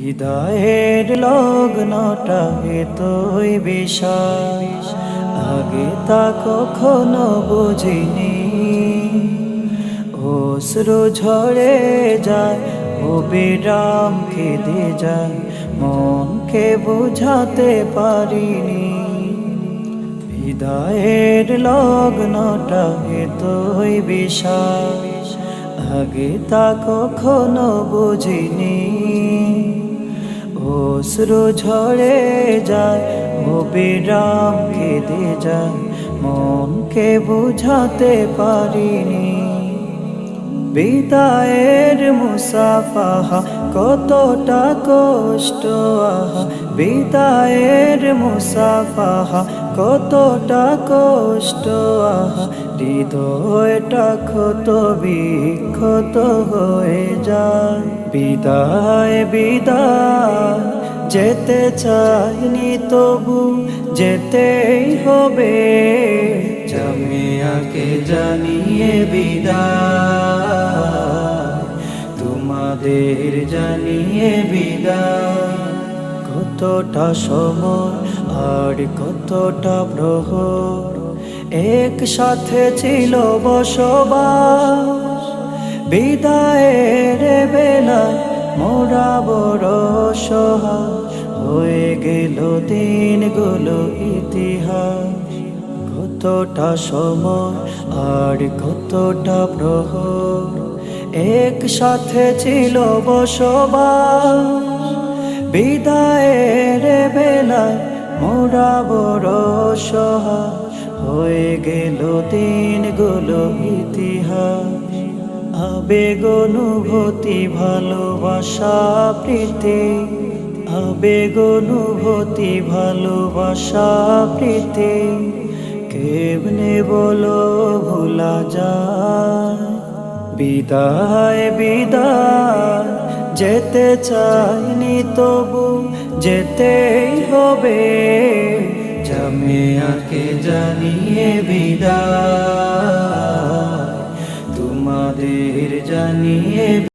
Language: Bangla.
হৃদয়ের লগ্নটা এতই বিশাল, আগে তা কখনো বুঝিনি। অশ্রু ঝরে যায়, অবিরাম কেঁদে যায়, মনকে বোঝাতে পারিনি। হৃদয়ের লগ্নটা এতই বিশাল, আগে তা কখনো বুঝিনি। অশ্রু ঝরে যায়, অবিরাম কেঁদে যায়, মনকে বোঝাতে পারিনি। বিদায়ের মুসাফাহা কতটা কষ্ট, আহা বিদায়ের মুসাফাহা কতটা কষ্ট, আহা হৃদয়টা ক্ষত বিক্ষত হয়ে যায়। বিদায় বিদায় যেতে চাইনি, তবু যেতেই হবে। জামিয়াকে জানিয়ে বিদায়, তোমাদের জানিয়ে বিদায়। কতটা সময় আর কতটা প্রহর একসাথে ছিল বসবাস, বিদায়ের বেলায় মোরা বড় সহায় হয়ে গেল দিনগুলো ইতিহাস। কতটা সময় আর কতটা প্রহর একসাথে ছিল বসবাস, বিদায়ের বেলায় মোরা বড় সহায় হয়ে গেল দিনগুলো ইতিহাস। আবেগ অনুভূতি ভালোবাসা প্রীতি, আবেগ অনুভূতি ভালোবাসা প্রীতি, কেমনে বলো ভোলা যায়। বিদায় বিদায় যেতে চাইনি, তবু যেতেই হবে। জামিয়াকে জানিয়ে বিদায়, তোমাদের জানিয়ে